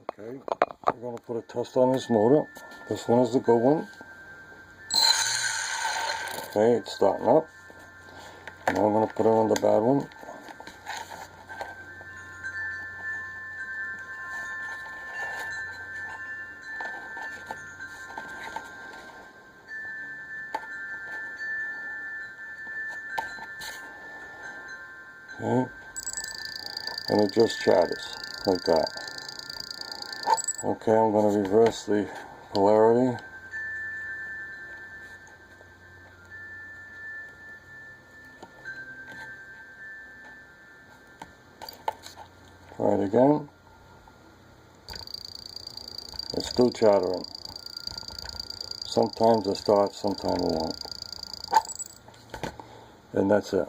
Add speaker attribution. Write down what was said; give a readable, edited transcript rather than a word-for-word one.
Speaker 1: Okay, we're going to put a test on this motor. This one is the good one. Okay, it's starting up. Now I'm going to put it on the bad one. Okay, and it just chatters like that. Okay, I'm going to reverse the polarity. Try it again. It's still chattering. Sometimes it starts, sometimes it won't. And that's it.